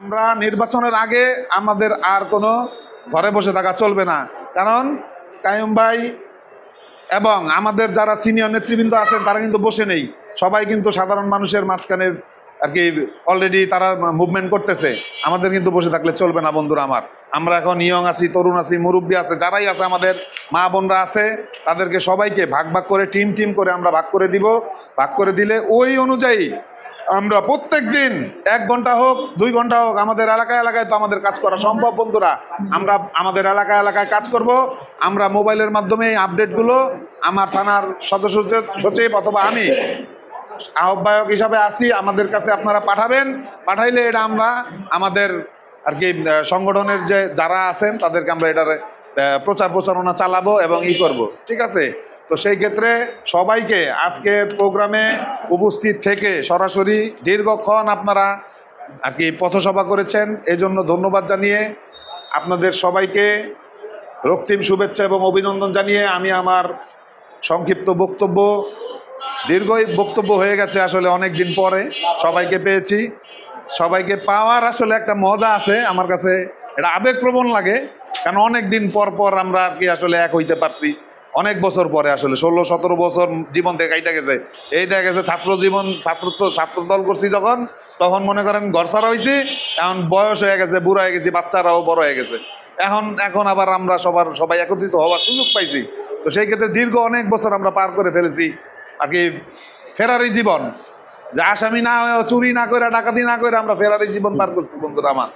আমরা নির্বাচনের আগে আমাদের আর কোনো ঘরে বসে থাকা চলবে না, কারণ কাইয়ুম ভাই এবং আমাদের যারা সিনিয়র নেতৃবৃন্দ আছেন তারা কিন্তু বসে নেই, সবাই কিন্তু সাধারণ মানুষের মাঝখানে আর কি অলরেডি তারা মুভমেন্ট করতেছে। আমাদের কিন্তু বসে থাকলে চলবে না বন্ধুরা আমার। আমরা এখন ইয়ং আছি, তরুণ আছি, মুরব্বী আছে, যারাই আছে আমাদের মা বোনরা আছে, তাদেরকে সবাইকে ভাগ ভাগ করে টিম করে আমরা ভাগ করে দিব। ভাগ করে দিলে ওই অনুযায়ী আমরা প্রত্যেক দিন 1 ঘন্টা হোক 2 ঘন্টা হোক আমাদের এলাকায় তো আমাদের কাজ করা সম্ভব বন্ধুরা। আমরা আমাদের এলাকায় কাজ করব। আমরা মোবাইলের মাধ্যমে আপডেটগুলো আমার থানার সদস্য সচিব অথবা আমি আহ্বায়ক হিসাবে আসি, আমাদের কাছে আপনারা পাঠাবেন। পাঠাইলে এটা আমরা আমাদের আর কি সংগঠনের যে যারা আছেন তাদেরকে আমরা এটার প্রচারণা চালাবো এবং করব, ঠিক আছে? তো সেই ক্ষেত্রে সবাইকে আজকের প্রোগ্রামে উপস্থিত থেকে সরাসরি দীর্ঘক্ষণ আপনারা আর কি পথসভা করেছেন, এজন্য ধন্যবাদ জানিয়ে আপনাদের সবাইকে রক্তিম শুভেচ্ছা এবং অভিনন্দন জানিয়ে আমি আমার সংক্ষিপ্ত বক্তব্য, দীর্ঘই বক্তব্য হয়ে গেছে আসলে, অনেক দিন পরে সবাইকে পেয়েছি। সবাইকে পাওয়ার আসলে একটা মজা আছে আমার কাছে, এটা আবেগপ্রবণ লাগে, কারণ অনেক দিন পর আমরা আর কি আসলে এক হইতে পারছি। অনেক বছর পরে আসলে 16-17 বছর জীবন থেকে কাইটা গেছে। এই দেখা গেছে ছাত্র দল করছি যখন, তখন মনে করেন ঘর ছাড়া হয়েছি, এখন বয়স হয়ে গেছে, বুড়া হয়ে গেছি, বাচ্চারাও বড় হয়ে গেছে। এখন আবার আমরা সবাই একত্রিত হওয়ার সুযোগ পাইছি। তো সেই ক্ষেত্রে দীর্ঘ অনেক বছর আমরা পার করে ফেলেছি আর কি ফেরারি জীবন, যে আসামি না হয়ে, চুরি না করে, ডাকাতি না করে আমরা ফেরারি জীবন পার করছি বন্ধুরা আমার।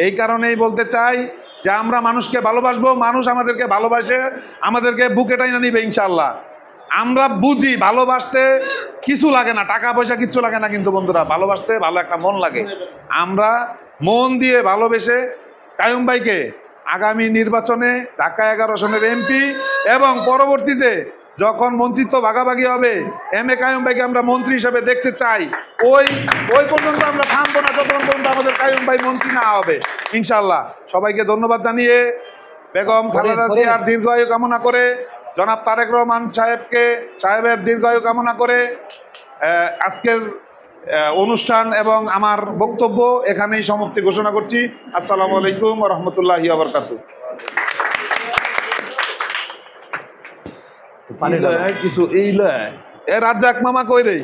এই কারণেই বলতে চাই যে আমরা মানুষকে ভালোবাসবো, মানুষ আমাদেরকে ভালোবাসে, আমাদেরকে বুকে টাইনা নিবে ইনশাল্লাহ। আমরা বুঝি ভালোবাসতে কিছু লাগে না, টাকা পয়সা কিচ্ছু লাগে না, কিন্তু বন্ধুরা ভালোবাসতে ভালো একটা মন লাগে। আমরা মন দিয়ে ভালোবেসে কাইয়ুম ভাইকে আগামী নির্বাচনে ঢাকা 11 আসনের এমপি এবং পরবর্তীতে যখন মন্ত্রিত্ব ভাগাভাগি হবে এম এ কাইয়ুম ভাইকে আমরা মন্ত্রী হিসেবে দেখতে চাই। ওই পর্যন্ত আমরা থামবো না যতক্ষণ পর্যন্ত আমাদের কাইয়ুম ভাই মন্ত্রী না হবে ইনশাল্লাহ। সবাইকে ধন্যবাদ জানিয়ে বেগম খালেদা জিয়ার দীর্ঘায়ু কামনা করে, জনাব তারেক রহমান সাহেবের দীর্ঘায়ু কামনা করে আজকের অনুষ্ঠান এবং আমার বক্তব্য এখানেই সমাপ্তি ঘোষণা করছি। আসসালামু আলাইকুম ওয়া রাহমাতুল্লাহি ওয়া বারাকাতুহু। কিছু এই রাজ্জাক মামা কই রে?